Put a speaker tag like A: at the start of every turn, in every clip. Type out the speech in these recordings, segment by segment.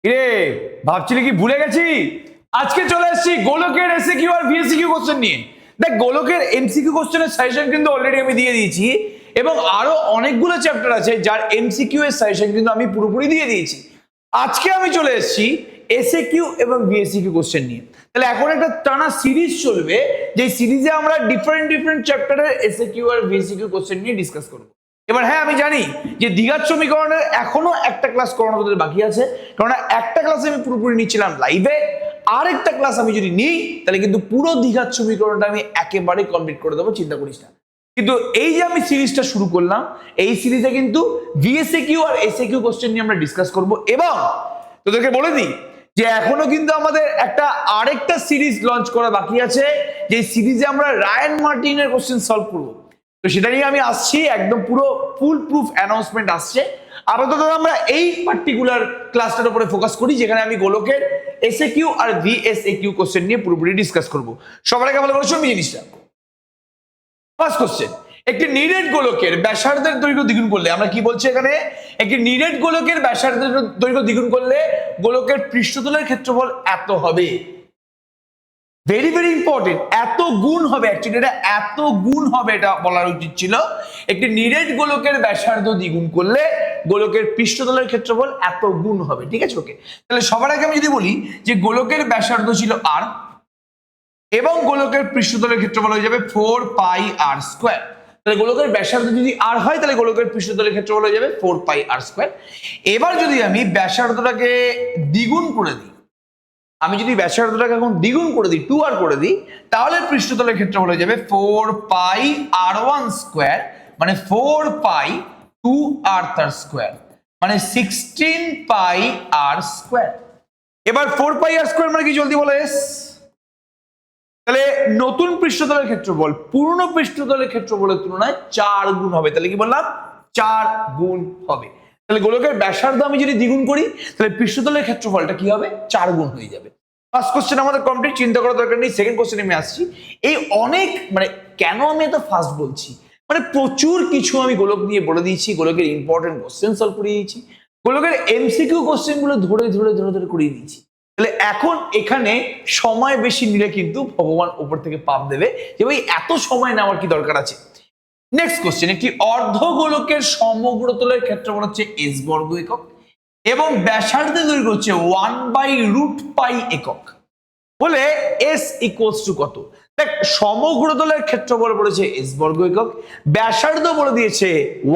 A: রে ভাবছিলি কি ভুলে গেছি? আজকে চলে এসেছি গোলকের এসএকিউ আর ভিএসকিউ কোশ্চেন নিয়ে। দেখ, গোলকের এমসিকিউ কোশ্চেনের সাজেশন কিন্তু অলরেডি আমি দিয়ে দিয়েছি এবং আরো অনেকগুলো চ্যাপ্টার আছে যার এমসিকিউ এর সাজেশন কিন্তু আমি পুরোপুরি দিয়ে দিয়েছি। আজকে আমি চলে এসেছি এসএকিউ এবং ভিএসকিউ কোশ্চেন নিয়ে। তাহলে এখন একটা টানা সিরিজ চলবে, যে সিরিজে আমরা ডিফারেন্ট চ্যাপ্টারের এসএকিউ আর ভিএসকিউ কোশ্চেন নিয়ে ডিসকাস করব। এবার হ্যাঁ, আমি জানি যে দ্বিঘাত সমীকরণের এখনো একটা ক্লাস করানো তোদের বাকি আছে, কারণ একটা ক্লাসে আমি পুরোপুরি নিচ্ছিলাম লাইভে, আরেকটা ক্লাস আমি যদি নিই তাহলে কিন্তু পুরো দ্বিঘাত সমীকরণটা আমি একেবারে কমপ্লিট করে দেবো, চিন্তা করিস না। কিন্তু এই যে আমি সিরিজটা শুরু করলাম, এই সিরিজে কিন্তু ভিএসকিউ আর এসএকিউ কোশ্চেন নিয়ে আমরা ডিসকাস করব। এবং তোদেরকে বলে দিই যে এখনো কিন্তু আমাদের একটা আরেকটা সিরিজ লঞ্চ করা বাকি আছে, যে সিরিজে আমরা রায়ান মার্টিনের কোশ্চেন সলভ করবো। তো সেটা নিয়ে আমি আসছি, একদম পুরো ফুল প্রুফ অ্যানাউন্সমেন্ট আসছে। আপাতত আমরা এই পার্টিকুলার ক্লাসটার উপরে ফোকাস করি, যেখানে আমি গোলকের এসএকিউ আর ভিএসকিউ কোশ্চেন নিয়ে পুরোপুরি ডিসকাস করব। সবার আগে ভালো করে শুনবি জিনিসটা। ফার্স্ট কোশ্চেন, একটি নিরেট গোলকের ব্যাসার্ধের দৈর্ঘ্য দ্বিগুণ করলে, আমরা কি বলছি এখানে, একটি নিরেট গোলকের ব্যাসার্ধের দৈর্ঘ্য দ্বিগুণ করলে গোলকের পৃষ্ঠতলের ক্ষেত্রফল এত হবে। ভেরি ভেরি ইম্পর্টেন্ট, এত গুণ হবে। অ্যাকচুয়ালি এটা এত গুণ হবে, এটা বলার উচিত ছিল। একটি নিরেট গোলকের ব্যাসার্ধ দ্বিগুণ করলে গোলকের পৃষ্ঠতলের ক্ষেত্রফল এত গুণ হবে। ঠিক আছে, ওকে। তাহলে সবার আগে আমি যদি বলি যে গোলকের ব্যাসার্ধ ছিল আর এবং গোলকের পৃষ্ঠতলের ক্ষেত্রফল হয়ে যাবে 4πr²। তাহলে গোলকের ব্যাসার্ধ যদি আর হয় তাহলে গোলকের পৃষ্ঠতলের ক্ষেত্রফল হয়ে যাবে 4πr²। এবার যদি আমি ব্যাসার্ধটাকে দ্বিগুণ করে দিই, আমি যদি ব্যাসার্ধটাকে এখন দ্বিগুণ করে দিই, 2r করে দিই, তাহলে পৃষ্ঠতলের ক্ষেত্রফল হয়ে যাবে 4πr1², মানে 4π2r² মানে 16πr²। এবার 4πr² মানে কি, জলদি বলো এস। তাহলে নতুন পৃষ্ঠতলের ক্ষেত্রফল পুরনো পৃষ্ঠতলের ক্ষেত্রফলের তুলনায় 4 গুণ হবে। তাহলে কি বললাম, 4 গুণ হবে। তাহলে গোলকের ব্যাসার্ধ আমি যদি দ্বিগুণ করি তাহলে পৃষ্ঠতলের ক্ষেত্রফলটা কি হবে, 4 গুণ হয়ে যাবে। ফার্স্ট কোশ্চেন আমাদের কমপ্লিট, চিন্তা করার দরকার নেই। সেকেন্ড কোশ্চেনে আমি আসছি। এই অনেক মানে কেন আমি এত ফাস্ট বলছি, মানে প্রচুর কিছু আমি গোলক নিয়ে বলে দিয়েছি, গোলকের ইম্পর্টেন্ট কোশ্চেন সলভ করে দিয়েছি, গোলকের এমসিকিউ কোশ্চেন গুলো ধরে ধরে ধরে ধরে করিয়ে দিয়েছি। তাহলে এখন এখানে সময় বেশি নিলে কিন্তু ভগবান উপর থেকে পাপ দেবে, যে ভাই এত সময় নেওয়ার কি দরকার আছে। নেক্সট কোশ্চেন, একটি অর্ধগোলকের সমগ্রতলের ক্ষেত্রফল হচ্ছে s বর্গ একক এবং ব্যাসার্ধের দৈর্ঘ্য হচ্ছে 1/√π একক, বলে s ইকুয়ালস টু কত। দেখ, সমগ্রতলের ক্ষেত্রফল বলেছে s বর্গ একক, ব্যাসার্ধ বলে দিয়েছে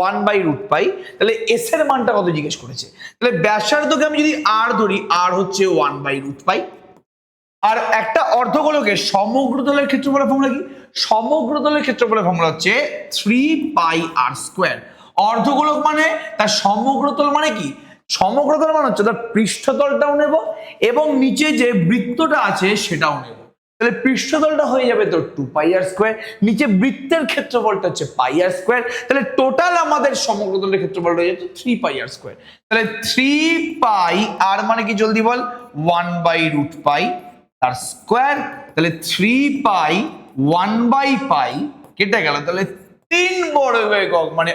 A: 1/√π। তাহলে s এর মানটা কত জিজ্ঞেস করেছে। তাহলে ব্যাসার্ধকে আমি যদি r ধরি, r হচ্ছে 1/√π। আর একটা অর্ধগোলকের সমগ্রতলের ক্ষেত্রফলের ফর্মুলা কি, সমগ্রতলের ক্ষেত্রফলের ফর্মুলা হচ্ছে 3πr²। অর্ধগোলক মানে তার সমগ্রতল মানে কি, সমগ্রতল মানে হচ্ছে তার পৃষ্ঠতলটাও নেব এবং নিচে যে বৃত্তটা আছে সেটাও নেব। তাহলে পৃষ্ঠতলটা হয়ে যাবে তোর 2πr², নিচে বৃত্তের ক্ষেত্রফলটা হচ্ছে πr²। তাহলে টোটাল আমাদের সমগ্রতলের ক্ষেত্রফলটা হয়ে যাচ্ছে 3πr²। তাহলে 3πr মানে কি, জলদি বল, 1/√π তার স্কোয়ার। তাহলে 3π1/π কেটে গেল, তাহলে 3 বর্গ একক। মানে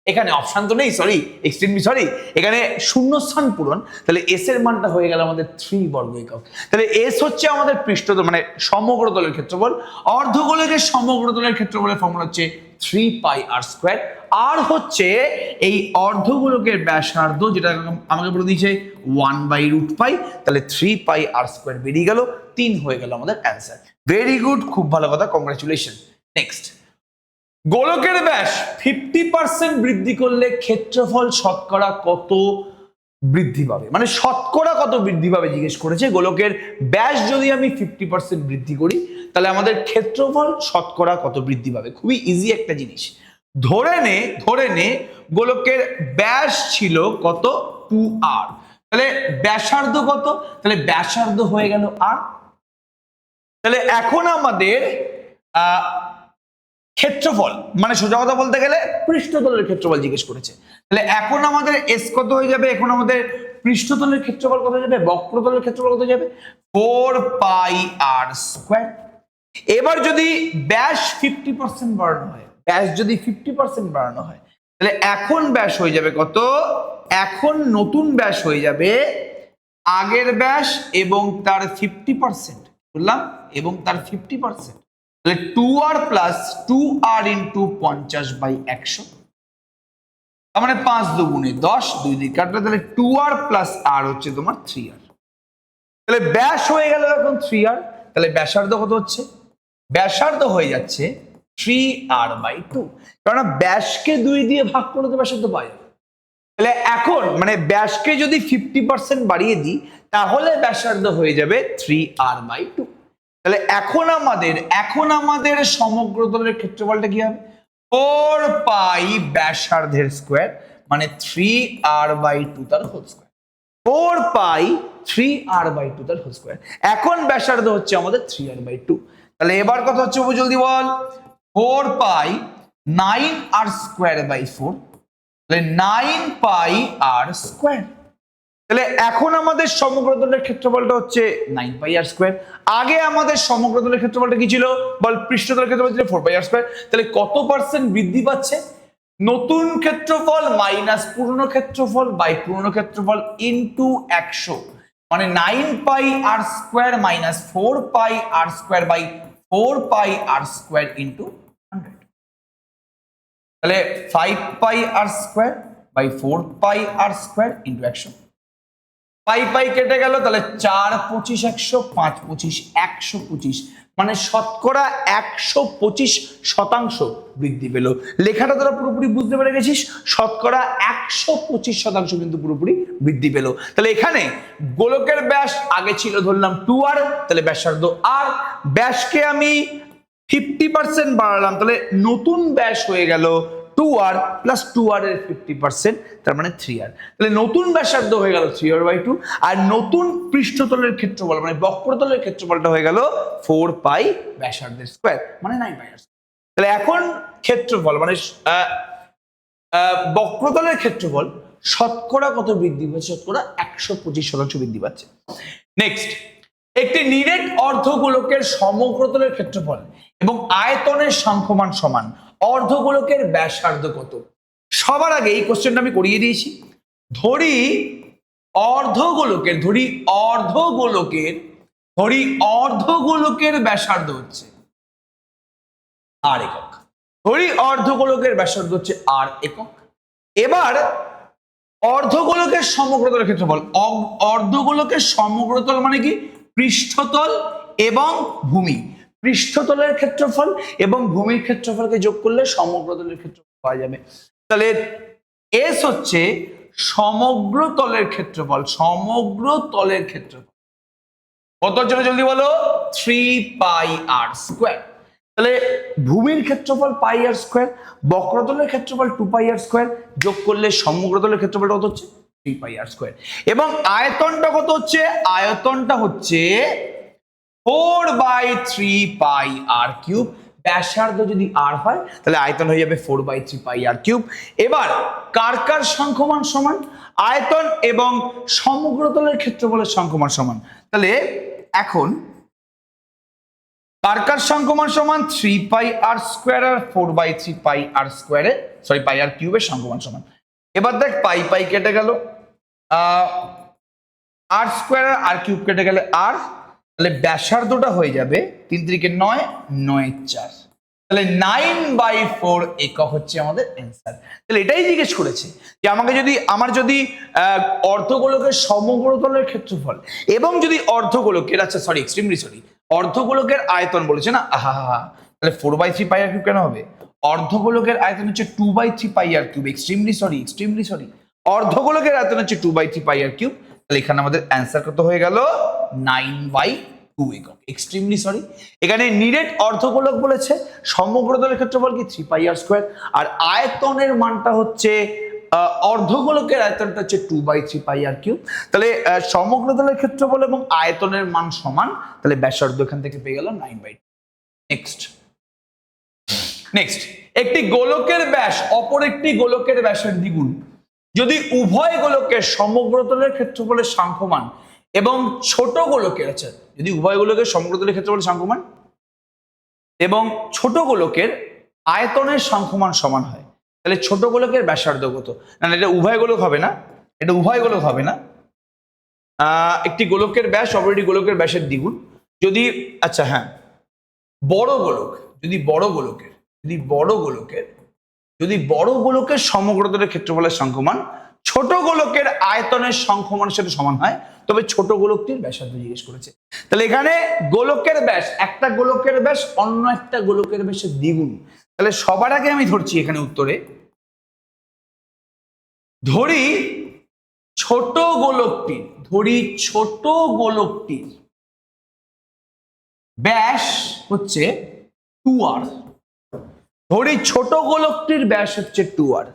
A: এখানে অপশন তো নেই, সরি এক্সট্রিমলি সরি, এখানে শূন্যস্থান পূরণ। তাহলে এস এর মানটা হয়ে গেল আমাদের 3 বর্গ একক। তাহলে এস হচ্ছে আমাদের পৃষ্ঠতল মানে সমগ্রতলের ক্ষেত্রফল। অর্ধগোলকের সমগ্রতলের ক্ষেত্রফলের ফর্মুলা হচ্ছে 3πr²। আর হচ্ছে এই অর্ধগোলকের ব্যাসার্ধ, যেটা আমাকে বলে দিয়েছে 1/√π। তাহলে 3πr² বেরিয়ে গেল, 3 হয়ে গেল আমাদের অ্যান্সার। ভেরি গুড, খুব ভালো কথা, কংগ্রাচুলেশন। নেক্সট, গোলকের ব্যাস 50% বৃদ্ধি করলে ক্ষেত্রফল শতকরা কত বৃদ্ধি পাবে, মানে শতকরা কত বৃদ্ধি পাবে জিজ্ঞেস করেছে। গোলকের ব্যাস যদি আমি 50% বৃদ্ধি করি তাহলে আমাদের ক্ষেত্রফল শতকরা কত বৃদ্ধি পাবে। খুবই ইজি একটা জিনিস। ধরে নে গোলকের ব্যাস ছিল কত, 2r। তাহলে ব্যাসার্ধ কত, তাহলে ব্যাসার্ধ হয়ে গেল r। তাহলে এখন আমাদের ক্ষেত্রফল মানে সোজা কথা বলতে গেলে পৃষ্ঠতলের ক্ষেত্রফল জিজ্ঞেস করেছে। তাহলে এখন আমাদের এস কত হয়ে যাবে, এখন আমাদের পৃষ্ঠতলের ক্ষেত্রফল কত হয়ে যাবে, বক্রতলের ক্ষেত্রফল কত হয়ে যাবে, 4πr²। এবার যদি ব্যাস 50% বাড়ানো হয়, ব্যাস যদি 50% বাড়ানো হয় তাহলে এখন ব্যাস হয়ে যাবে কত, এখন নতুন ব্যাস হয়ে যাবে আগের ব্যাস এবং তার 50%, বললাম, এবং তার 50%, তাহলে 2r প্লাস 2r ইন্টু 50/100, তার মানে 5 দুগুণে 10, 2 দিয়ে কাটলে, তাহলে 2r প্লাস r হচ্ছে তোমার 3r। তাহলে ব্যাস হয়ে গেল এখন 3r, তাহলে ব্যাসার্ধ কত হচ্ছে? ব্যাসার্ধ হয়ে যাচ্ছে 3r/2, কারণ ব্যাসকে 2 দিয়ে ভাগ করে তো ব্যাসার্ধ পাওয়া যাবে। তাহলে এখন মানে ব্যাসকে যদি 50% বাড়িয়ে দিই তাহলে ব্যাসার্ধ হয়ে যাবে 3r/2। তাহলে এখন আমাদের সমগ্র তলের ক্ষেত্রফলটা কি হবে? 4 পাই ব্যাসার্ধের স্কোয়ার, মানে 3r/2 তার হোল স্কোয়ার। 4 পাই 3r/2 তার হোল স্কোয়ার। এখন ব্যাসার্ধ হচ্ছে আমাদের 3r/2। তাহলে এবার কথা হচ্ছে জলদি বল, 4 পাই 9r²/4, তাহলে 9 পাই r স্কোয়ার। তাহলে এখন আমাদের সমগ্র তলের ক্ষেত্রফলটা হচ্ছে 9 পাই r স্কোয়ার। আগে আমাদের সমগ্র তলের ক্ষেত্রফলটা কি ছিল বল? পৃষ্ঠতলের ক্ষেত্রফল ছিল 4 পাই r স্কোয়ার। তাহলে কত % বৃদ্ধি পাচ্ছে? নতুন ক্ষেত্রফল মাইনাস পুরনো ক্ষেত্রফল বাই পুরনো ক্ষেত্রফল ইনটু 100, মানে 9 pi r square minus 4 pi r square by 4 pi r square into 100। তাহলে 5 pi r square by 4 pi r square into 100। Pi pi কেটে গেল, তাহলে 4 25 100, 5 25 125, মানে শতকরা 125% বৃদ্ধি পেল। লেখাটা তোরা পুরোপুরি বুঝতে পেরে গেছিস? শতকরা 125% কিন্তু পুরোপুরি বৃদ্ধি পেল। তাহলে এখানে গোলকের ব্যাস আগে ছিল ধরলাম 2r, তাহলে ব্যাসার্ধ r, ব্যাসকে আমি 50% বাড়ালাম, তাহলে নতুন ব্যাস হয়ে গেল 2r প্লাস 2r এর 50%, তার মানে 3r। তাহলে নতুন ব্যাসার্ধ হয়ে গেল 3r/2, আর নতুন পৃষ্ঠতলের ক্ষেত্রফল মানে বক্রতলের ক্ষেত্রফলটা হয়ে গেল 4 পাই ব্যাসার্ধের স্কোয়ার, মানে 9 পাই r। তাহলে এখন ক্ষেত্রফল মানে বক্রতলের ক্ষেত্রফল শতকরা কত বৃদ্ধি পাচ্ছে? শতকরা 125% বৃদ্ধি পাচ্ছে। নেক্সট, একটি নিরেট অর্ধগোলকের সমগ্রতলের ক্ষেত্রফল এবং আয়তনের সংখ্যমান সমান, অর্ধগোলকের ব্যাসার্ধ কত? সবার আগে এই কোশ্চেনটা আমি করিয়ে দিয়েছি। ধরি অর্ধগোলকের ব্যাসার্ধ হচ্ছে r একক। ধরি অর্ধগোলকের ব্যাসার্ধ হচ্ছে r একক। এবার অর্ধগোলকের সমগ্রতলের ক্ষেত্রফল, অর্ধগোলকের সমগ্রতল মানে কি? পৃষ্ঠতল এবং ভূমি। পৃষ্ঠতলের ক্ষেত্রফল এবং ভূমির ক্ষেত্রফলকে যোগ করলে সমগ্রতলের ক্ষেত্রফল পাওয়া যাবে। তাহলে এস হচ্ছে সমগ্র তলের ক্ষেত্রফল, কত জন্য জলদি বলো? 3 পাই r স্কোয়ার। তাহলে ভূমির ক্ষেত্রফল পাই r স্কোয়ার, বক্রতলের ক্ষেত্রফল 2 পাই r স্কোয়ার, যোগ করলে সমগ্রতলের ক্ষেত্রফলটা কত হচ্ছে? 3 পাই r স্কোয়ার। এবং আয়তনটা কত হচ্ছে? আয়তনটা হচ্ছে 4/3 পাই r কিউব। ব্যাসার্ধ যদি r হয় তাহলে আয়তন হয়ে যাবে 4/3 পাই r কিউব। এবার কার সংখ্যমান সমান? আয়তন এবং সমগ্রতলের ক্ষেত্রফলের সংখ্যমান সমান। তাহলে এখন কার সংখ্যমান সমান? 3 পাই r স্কোয়ার আর 4/3 পাই r স্কোয়ারের পাই r কিউবের সংখ্যমান সমান। এবার দেখ পাই পাই কেটে গেল, r স্কোয়ার আর r কিউব কেটে গেলে r, তাহলে ব্যাসার্ধটা হয়ে যাবে 3 3 9, 9 4, তাহলে 9/4 একক হচ্ছে আমাদের অ্যান্সার। তাহলে এটাই জিজ্ঞেস করেছে যে আমার যদি অর্ধগোলকের সমগ্রতলের ক্ষেত্রফল এবং যদি অর্ধগোলকের অর্ধগোলকের আয়তন বলেছে না, তাহলে 4/3 পাই r কিউব কেন হবে? অর্ধগোলকের আয়তন হচ্ছে 2/3 পাই r কিউব। এক্সট্রিমলি সরি, অর্ধগোলকের আয়তন হচ্ছে 2/3 পাই r কিউব। তাহলে এখানে আমাদের অ্যান্সার কত হয়ে গেল? 9/2 একক। এক্সট্রিমলি সরি, এখানে নিরেট অর্ধগোলক বলেছে, সমগ্রতলের ক্ষেত্রফল কি 3 পাই r স্কোয়ার, আর আয়তনের মানটা হচ্ছে অর্ধগোলকের আয়তনটা হচ্ছে 2/3 পাই r কিউব। তাহলে সমগ্রতলের ক্ষেত্রফল এবং আয়তনের মান সমান, তাহলে ব্যাসার্ধ এখান থেকে পেয়ে গেল 9/2। নেক্সট, একটি গোলকের ব্যাস অপর একটি গোলকের ব্যাসের দ্বিগুণ যদি উভয় গোলকের সমগ্রতলের ক্ষেত্রফলের সংখ্যমান এবং ছোট গোলকের যদি উভয় গোলকের সমগ্রতলের ক্ষেত্রফলের সংখ্যমান এবং ছোট গোলকের আয়তনের সংখ্যমান সমান হয়, তাহলে ছোট গোলকের ব্যাসার্ধ কত? না, এটা উভয় গোলক হবে না, একটি গোলকের ব্যাস অপর একটি গোলকের ব্যাসের দ্বিগুণ যদি, আচ্ছা হ্যাঁ, বড় গোলক যদি বড় গোলকের সমগ্রতলের ক্ষেত্রফলের সংখ্যমান ছোট গোলকের আয়তনের সংখ্যমানের সাথে সমান হয় তবে ছোট গোলকটির ব্যাসার্ধ জিজ্ঞেস করেছে। তাহলে এখানে গোলকের ব্যাস, একটা গোলকের ব্যাস অন্য একটা গোলকের ব্যাসের দ্বিগুণ। তাহলে সবার আগে আমি ধরছি এখানে উত্তরে, ধরি ছোট গোলকটির ব্যাস হচ্ছে 2r। ধরি ছোট গোলকটির ব্যাস হচ্ছে 2r,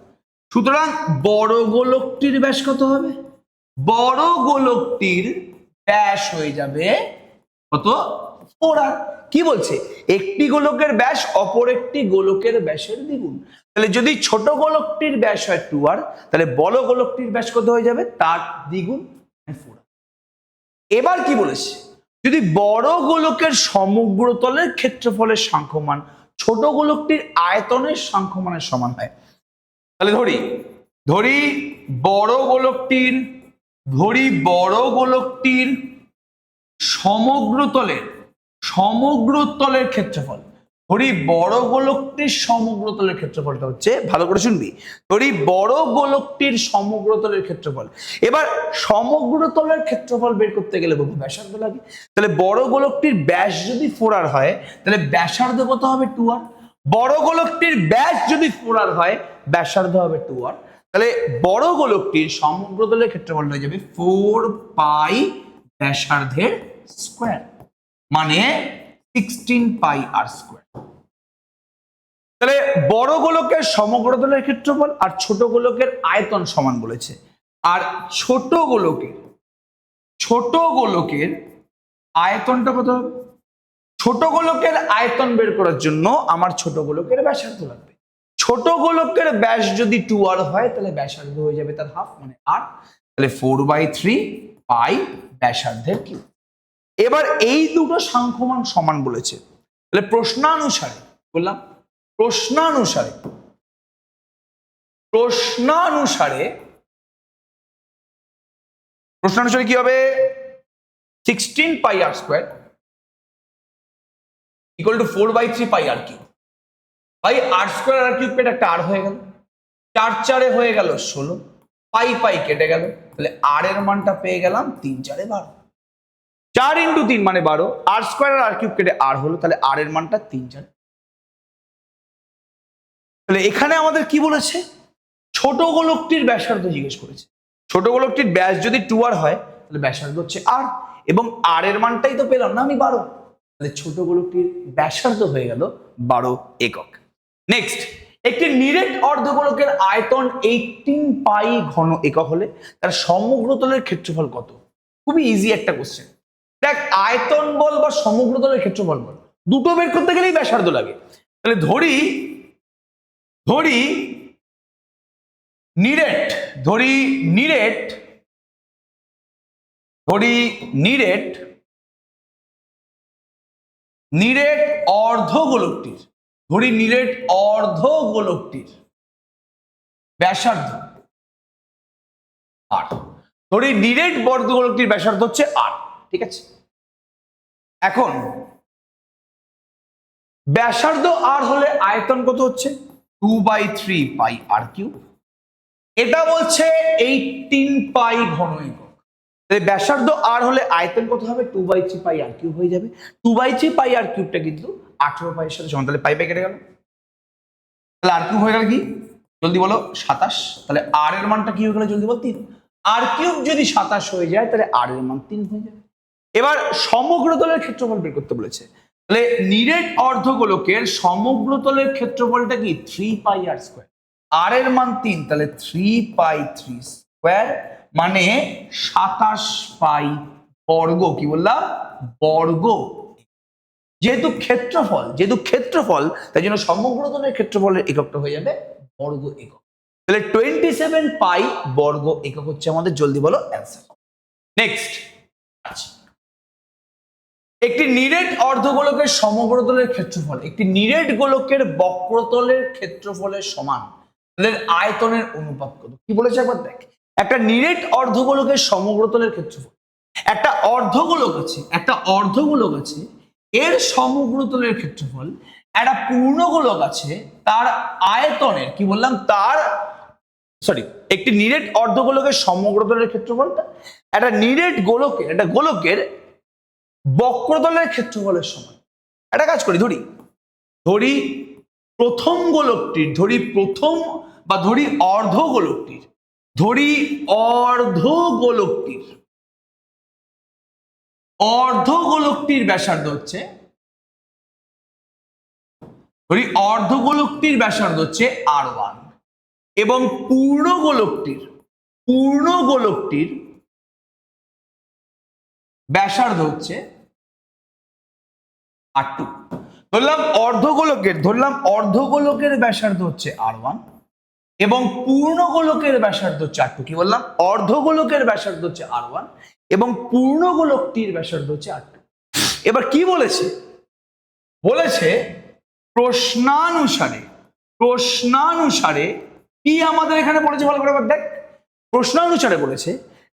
A: সুতরাং বড় গোলকটির ব্যাস কত হবে? বড় গোলকটির ব্যাস হয়ে যাবে কত? 4r। কি বলছে? একটি গোলকের ব্যাস অপর একটি গোলকের ব্যাসের দ্বিগুণ। তাহলে যদি ছোট গোলকটির ব্যাস হয় 2r, তাহলে বড় গোলকটির ব্যাস কত হয়ে যাবে? তার দ্বিগুণ 4r। এবার কি বলেছে? যদি বড় গোলকের সমগ্রতলের ক্ষেত্রফলের সংখ্যমান ছোট গোলকটির আয়তনের সংখ্যমানের সমান হয়, তাহলে ধরি বড় গোলকটির সমগ্রতলের ক্ষেত্রফল, ধরি বড় গোলকটির সমগ্রতলের ক্ষেত্রফলটা হচ্ছে, ভালো করে শুনবি, ধরি বড় গোলকটির সমগ্রতলের ক্ষেত্রফল। এবার সমগ্রতলের ক্ষেত্রফল বের করতে গেলে বাবু ব্যাসার্ধ লাগে। তাহলে বড় গোলকটির ব্যাস যদি 4r হয় তাহলে ব্যাসার্ধ কত হবে? 2r। বড় গোলকটির ব্যাস যদি 4r হয় ব্যাসার্ধ হবে 2r। তাহলে বড় গোলকটির সমগ্রতলের ক্ষেত্রফল হয়ে যাবে 4 পাই ব্যাসার্ধের স্কয়ার, মানে 16 পাই r স্কয়ার। তাহলে বড় গোলকের সমগ্রতলের ক্ষেত্রফল আর ছোট গোলকের আয়তন সমান বলেছে। আর ছোট গোলকের আয়তনটা কত হবে? ছোট গোলকের আয়তন বের করার জন্য আমার ছোট গোলকের ব্যাসার্ধ লাগবে। ছোট গোলকের ব্যাস যদি 2r হয় তাহলে ব্যাসার্ধ হয়ে যাবে তার হাফ, মানে r। তাহলে 4/3 পাই ব্যাসার্ধের কিউব। এবার এই দুটো সংখ্যমান সমান বলেছে। তাহলে প্রশ্নানুসারে কি হবে? 16 pi r square equal to 4/3 pi r cube. Pi r square আর কিউব কেটে একটা r হয়ে গেল, 4 4 হয়ে গেল 16, পাই পাই কেটে গেল, তাহলে r এর মানটা পেয়ে গেলাম 3 4 12। 4 × 3 মানে 12, r স্কয়ার আর r কিউব কেটে r হলো, তাহলে r এর মানটা 3 4। তাহলে এখানে আমাদের কি বলেছে? ছোট গোলকটির ব্যাসার্ধ জিজ্ঞেস করেছে। ছোট গোলকটির ব্যাস যদি 2r হয় তাহলে ব্যাসার্ধ হচ্ছে r, এবং r এর মানটাই তো পেলাম না আমি 12। তাহলে ছোট গোলকটির ব্যাসার্ধ হয়ে গেল 12 একক। নেক্সট, একটি নিরেট অর্ধগোলকের আয়তন 18 পাই ঘন একক হলে তার সমগ্রতলের ক্ষেত্রফল কত? খুবই ইজি একটা কোশ্চেন। দেখ, আয়তন বল বা সমগ্রতলের ক্ষেত্রফল বল, দুটো বের করতে গেলেই ব্যাসার্ধ লাগে। তাহলে ধরি নিরেট অর্ধগোলকটির ব্যাসার্ধ r। ধরি নিরেট অর্ধগোলকটির ব্যাসার্ধ হচ্ছে r, ঠিক আছে? এখন ব্যাসার্ধ r হলে আয়তন কত হচ্ছে? 2/3 পাই r কিউব। এটা বলছে 18 পাই ঘন একক। তাহলে ব্যাসার্ধ r হলে আয়তন কত হবে? 2/3 পাই r কিউব হয়ে যাবে। 2/3 পাই r কিউবটা কিন্তু 18 পাই এর সাথে সমান, তাহলে পাই পাই কেটে গেল, তাহলে r কিউব হয়ে গেল কি? জলদি বলো 27। তাহলে r এর মানটা কি হয়ে গেল? জলদি বল 3। r কিউব যদি 27 হয়ে যায় তাহলে r এর মান 3 হয়ে যাবে। এবার সমগ্রতলের ক্ষেত্রফল বের করতে বলেছে। তাহলে নিরেট অর্ধগোলকের সমগ্রতলের ক্ষেত্রফলটা কি? 3 পাই r স্কয়ার। r এর মান 3, তাহলে 3/3 স্কয়ার মানে 27 পাই বর্গ। কি বললাম? বর্গ। যেহেতু ক্ষেত্রফল তাই জন্য সমগ্রতলের ক্ষেত্রফলের এককটা হয়ে যাবে বর্গ একক। তাহলে 27 পাই বর্গ একক হচ্ছে আমাদের, জলদি বলো অ্যান্সার। নেক্সট, একটি নিরেট অর্ধগোলকের সমগ্রতলের ক্ষেত্রফল একটি নিরেট গোলকের বক্রতলের ক্ষেত্রফলের সমান, তাদের আয়তনের অনুপাত কত? কি বলেছে একবার দেখ। একটা নিরেট অর্ধগোলকের সমগ্রতলের ক্ষেত্রফল, একটা অর্ধগোলক আছে, একটা অর্ধগোলক আছে, এর সমগ্রতলের ক্ষেত্রফল একটা পূর্ণগোলক আছে, তার আয়তনের কি বললাম, তার সরি একটি নিরেট অর্ধগোলকের সমগ্রতলের ক্ষেত্রফলটা একটা নিরেট গোলকের, একটা গোলকের বক্রতলের ক্ষেত্রফলের সমান। একটা কাজ করি, ধরি প্রথম গোলকটির, ধরি প্রথম বা ধরি অর্ধগোলকটির, ধরি অর্ধগোলকটির ব্যাসার্ধ হচ্ছে, ধরি অর্ধগোলকটির ব্যাসার্ধ হচ্ছে R1 এবং পূর্ণগোলকটির ব্যাসার্ধ হচ্ছে R2। ধরলাম অর্ধগোলকের ব্যাসার্ধ হচ্ছে R1 এবং পূর্ণগোলকের ব্যাসার্ধ হচ্ছে R2। কি বললাম, অর্ধগোলকের ব্যাসার্ধ হচ্ছে R1 এবং পূর্ণগোলকটির ব্যাসার্ধ হচ্ছে R2। এবার কি বলেছে, প্রশ্নানুসারে কি আমাদের এখানে বলেছে ভালো করে দেখ। প্রশ্নানুসারে বলেছে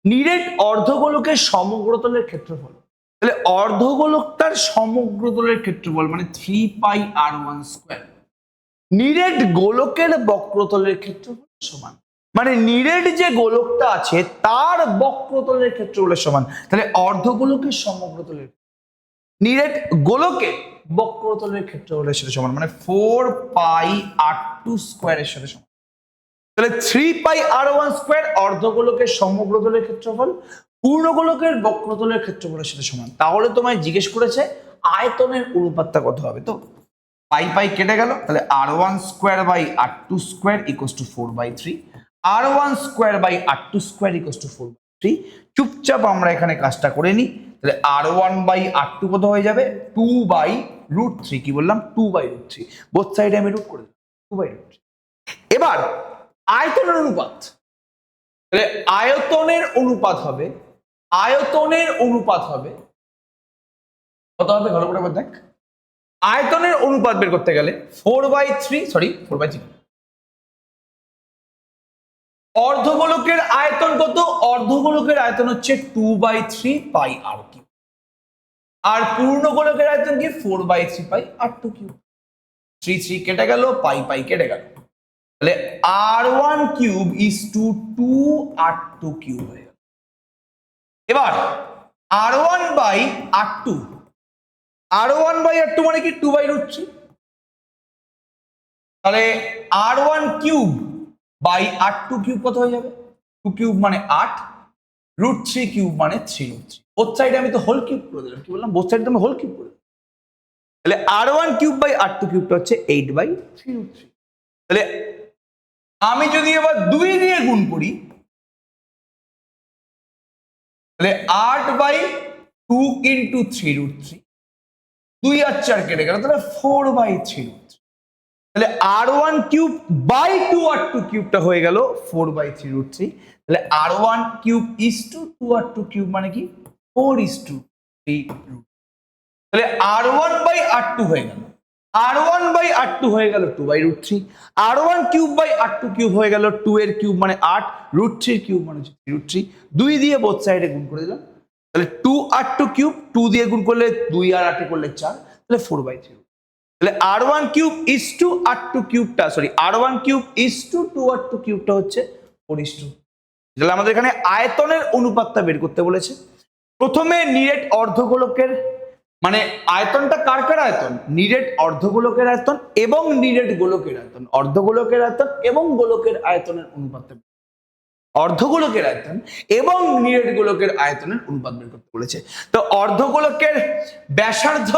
A: নিরেট অর্ধগোলকের সমগ্রতলের ক্ষেত্রফল, তাহলে অর্ধগোলকটার সমগ্রতলের ক্ষেত্রফল মানে 3πr1²। নিরেট গোলকের বক্রতলের ক্ষেত্রফল সমান, মানে নিরেট যে গোলকটা আছে তার বক্রতলের ক্ষেত্রফলের সমান। তাহলে অর্ধগোলকের সমগ্রতলের, নিরেট গোলকের বক্রতলের ক্ষেত্রফলের সাথে সমান, মানে 4πr2² এর সাথে সমান। তাহলে 3πr1² অর্ধগোলকের সমগ্রতলের ক্ষেত্রফল পূর্ণগোলকের বক্রতলের ক্ষেত্রফলের সাথে সমান। তাহলে তোমায় জিজ্ঞেস করেছে আয়তনের অনুপাতটা কত হবে, তো পাই কেটে গেল, তাহলে r1² / r2² = 4/3, r1² / r2² = 4/3। চুপচাপ আমরা এখানে কাজটা করে নিই, তাহলে r1/r2 কত হয়ে যাবে, 2/√3। কি বললাম, 2/√3, বোথ সাইডে আমি রুট করে দিলাম, 2/√3। এবার আয়তনের অনুপাত, তাহলে আয়তনের অনুপাত হবে কত হবে, ভালো করে দেখ। আয়তনের অনুপাত বের করতে গেলে 4/3 অর্ধগোলকের আয়তন কত, অর্ধগোলকের আয়তন হচ্ছে 2/3πr3 আর পূর্ণগোলকের আয়তন কি 4/3πr2। 3 কেটে গেল, পাই কেটে গেল, তাহলে r1³ = 2r2³ হয়ে গেল। এবার r1/r2 মানে কি 2/√3, তাহলে r1³ কত হয়ে যাবে, 2³ মানে 8, √3³ মানে 3√3। বোথ সাইডে আমি তো হোল কিউব করে দিলাম, কি বললাম, বোথ সাইডে আমি হোল কিউব করে দিলাম। তাহলে r1³ হচ্ছে 8/3√3। তাহলে আমি যদি এবার 2 দিয়ে গুণ করি, তাহলে 8/2 × 3√3, 2 আর 4 কেটে গেল, তাহলে 4/3√3। তাহলে r1³/2r2³ হয়ে গেল 4/3√3। তাহলে r1³ = 2r2³ মানে কি 4:3। তাহলে r1/r2 হয়ে গেল, হয়ে গেল 2/√3, r1³/r2³ হয়ে গেল 2 এর কিউব মানে 8, √3³ মানে 3√3। 2 দিয়ে বোথ সাইডে গুণ করে দিলাম, তাহলে 2r2³, 2 দিয়ে গুণ করলে 2 আর 8 করলে 4, তাহলে 4/3। তাহলে r1³ = 2r2³ হচ্ছে 4:3। তাহলে আমাদের এখানে আয়তনের অনুপাতটা বের করতে বলেছে। প্রথমে নিরেট অর্ধগোলকের, মানে আয়তনটা কার আয়তন, নিরেট অর্ধগোলকের আয়তন এবং নিরেট গোলকের আয়তন, অর্ধগোলকের আয়তন এবং গোলকের আয়তনের অনুপাতটা, অর্ধগোলকের আয়তন এবং নিরেট গোলকের আয়তনের অনুপাত বের করতে বলেছে। তো অর্ধগোলকের ব্যাসার্ধ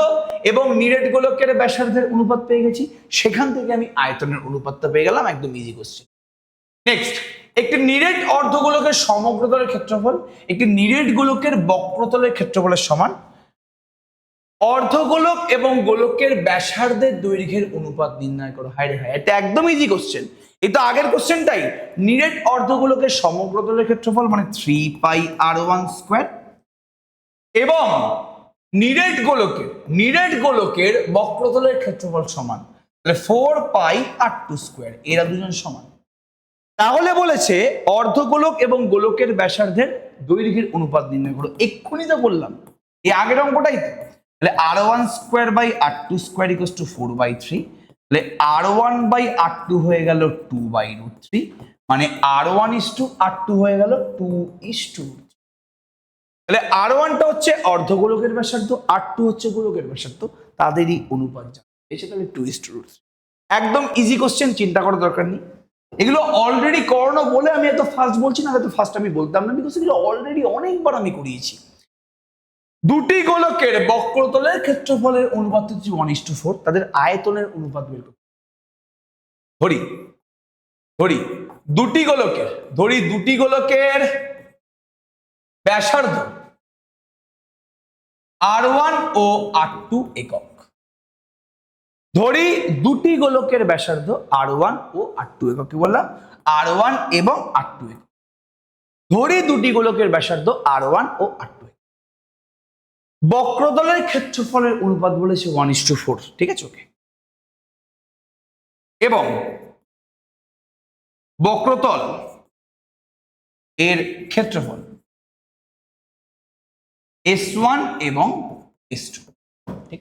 A: এবং নিরেট গোলকের ব্যাসার্ধের অনুপাত পেয়ে গেছি, সেখান থেকে আমি আয়তনের অনুপাতটা পেয়ে গেলাম, একদম ইজি কোশ্চেন। নেক্সট, একটি নিরেট অর্ধগোলকের সমগ্রতলের ক্ষেত্রফল একটি নিরেট গোলকের বক্রতলের ক্ষেত্রফলের সমান। অর্ধগোলক এবং গোলকের ব্যাসার্ধের দৈর্ঘ্যের অনুপাত নির্ণয় করো। হায় রে হায়, এটা একদম ইজি কোশ্চেন, এই তো আগের কোশ্চেনটাই। নিরেট অর্ধগোলকের সমগ্রতলের ক্ষেত্রফল মানে 3πr1² এবং নিরেট গোলকের বক্রতলের ক্ষেত্রফল সমান, তাহলে 4πr2², এরা দুজন সমান। তাহলে বলেছে অর্ধগোলক এবং গোলকের ব্যাসার্ধের দৈর্ঘ্যের অনুপাত নির্ণয় করো। এক্ষুনি তো বললাম, এই আগের অঙ্কটাই তো। তাহলে r1 square by r2 square equals to 4/3। তাহলে r1 বাই r2 হয়ে গেল 2/√3, মানে r1 ইস টু r2 হয়ে গেল 2:2। তাহলে r1 টা হচ্ছে অর্ধগোলকের ব্যাসার্ধ, r2 হচ্ছে গোলকের ব্যাসার্ধ, তাদেরই অনুপাত জানা হয়েছে। তাহলে 2:3। একদম ইজি কোশ্চেন, চিন্তা করার দরকার নেই। এগুলো অলরেডি করানো বলে আমি এত ফার্স্ট বলছি, না তো ফার্স্ট আমি বলতাম না, বিকজ এগুলো অলরেডি অনেকবার আমি করিয়েছি। দুটি গোলকের বক্রতলের ক্ষেত্রফলের অনুপাত হচ্ছে 1:4, তাদের আয়তনের অনুপাত বের করতে। ধরি দুটি গোলকের ব্যাসার্ধ r1 ও r2 একক। ধরি দুটি গোলকের ব্যাসার্ধ r1 ও r2 একক। কি বললাম? r1 এবং r2 একক। ধরি দুটি গোলকের ব্যাসার্ধ r1 ও r2 একক। বক্রতলের ক্ষেত্রফলের অনুপাত বলেছে 1:4, ঠিক আছে? ওকে। এবং বক্রতল এর ক্ষেত্রফল S1 এবং S2, ঠিক।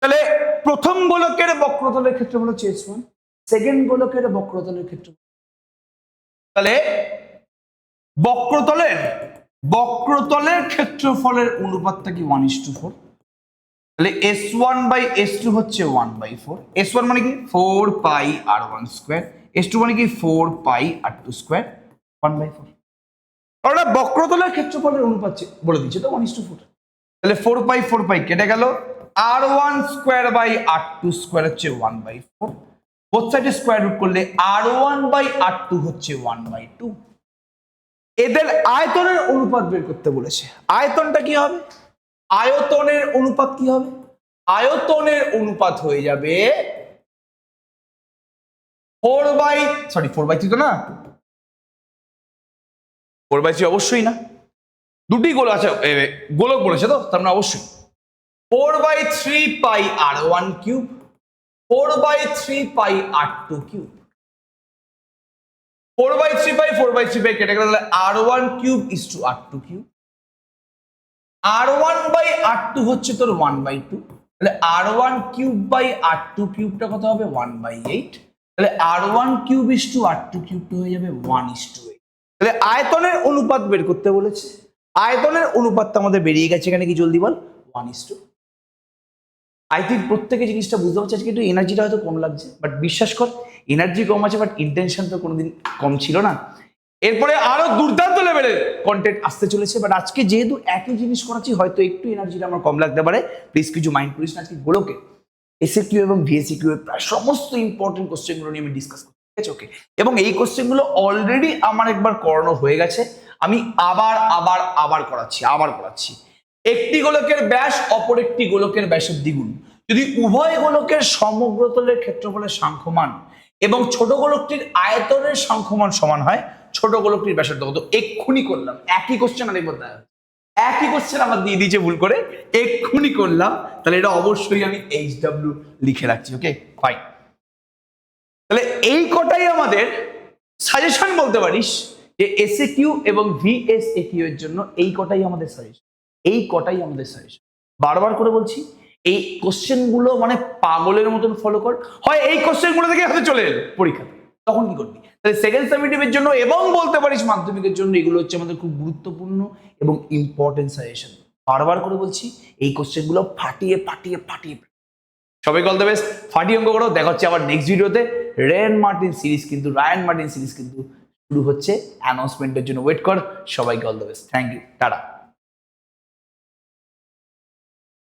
A: তাহলে প্রথম গোলকের বক্রতলের ক্ষেত্রফল হচ্ছে S1, সেকেন্ড গোলকের বক্রতলের ক্ষেত্রফল। তাহলে বক্রতলের ক্ষেত্রফলের অনুপাতটা কি 1:4। তাহলে S1 বাই S2 হচ্ছে 1/4। S1 মানে কি 4 পাই r1 স্কোয়ার, S2 মানে কি 4 পাই r2 স্কোয়ার, 1/4। ওটা বক্রতলের ক্ষেত্রফলের অনুপাত বলে দিচ্ছে তো 1:4। তাহলে 4 পাই কেটে গেল, r1 square by r2 square হচ্ছে 1/4। বোথ সাইডে স্কোয়ার রুট করলে r1 বাই r2 হচ্ছে 1/2। এদের আয়তনের অনুপাত বের করতে বলেছে। আয়তনটা কি হবে? আয়তনের অনুপাত হয়ে যাবে 4/3 তো না, 4/3 অবশ্যই না, দুটি গোল আছে, গোলক বলেছে তো, তার মানে অবশ্যই 4/3 পাই r1 কিউব, 4/3 পাই r2 কিউব। 4/3 কেটে গেল, তাহলে r1 cube is to r2 cube. r1 by r2 হচ্ছে তোর 1/2, তাহলে r1 কিউব বাই r2 কিউবটা কত হবে? 1/8। তাহলে r1 cube is to r2 কিউবটা হয়ে যাবে 1:8। তাহলে আয়তনের অনুপাত বের করতে বলেছে। আয়তনের অনুপাতটা আমাদের বেরিয়ে গেছে এখানে, কি জলদি বল? 1:2। আই থিঙ্ক প্রত্যেকে জিনিসটা বুঝতে পারছে। আজকে একটু এনার্জিটা হয়তো কম লাগছে, বাট বিশ্বাস কর এনার্জি কম আছে, বাট ইন্টেনশন তো কোনোদিন কম ছিল না। এরপরে আরো দুর্দান্ত লেভেলের কন্টেন্ট আসতে চলেছে, বাট আজকে যেহেতু একই জিনিস করাচ্ছি হয়তো একটু এনার্জিটা আমার কম লাগতে পারে। প্লিজ কিছু মাইন্ড করিস না। আজকে গোলকে এসএকিউ এবং ভিএসিকিউ এর প্রায় সমস্ত ইম্পর্টেন্ট কোশ্চেনগুলো নিয়ে আমি ডিসকাস করছি, ঠিক আছে? ওকে। এবং এই কোশ্চেনগুলো অলরেডি আমার একবার করানো হয়ে গেছে, আমি আবার করাচ্ছি। একটি গোলকের ব্যাস অপর একটি গোলকের ব্যাসের দ্বিগুণ যদি উভয় গোলকের সমগ্রতলের ক্ষেত্রফলের সাংখ্যমান এবং ছোট গোলকটির আয়তনের সাংখ্যমান সমান হয়, ছোট গোলকটির ব্যাসার্ধ কত? এক্ষুনি করলাম, একই কোশ্চেন আরেকবার দেখা, একই কোশ্চেন আমার দিয়ে দিয়েছে ভুল করে, এক্ষুনি করলাম। তাহলে এটা অবশ্যই আমি HW লিখে রাখছি। ওকে, ফাইন। তাহলে এই কটাই আমাদের সাজেশন বলতে পারিস যে এসএকিউ এবং ভিএসএকিউ এর জন্য এই কটাই আমাদের সাজেশন। বারবার করে বলছি, এই কোশ্চেনগুলো মানে পাগলের মতন ফলো কর। হয় এই কোশ্চেনগুলো থেকে হাতে চলে এলো পরীক্ষাতে, তখন কি করবি? তাহলে সেকেন্ড সামেটিভের জন্য এবং বলতে পারিস মাধ্যমিকের জন্য এগুলো হচ্ছে আমাদের খুব গুরুত্বপূর্ণ এবং ইম্পর্টেন্ট সাজেশন। বারবার করে বলছি, এই কোশ্চেনগুলো ফাটিয়ে। সবাইকে অল দ্য বেস্ট, ফাটিয়ে অঙ্ক করো। দেখা হচ্ছে আবার নেক্সট ভিডিওতে। রায়ান মার্টিন সিরিজ কিন্তু শুরু হচ্ছে, অ্যানাউন্সমেন্টের জন্য ওয়েট কর। সবাইকে all the best, thank you, tata.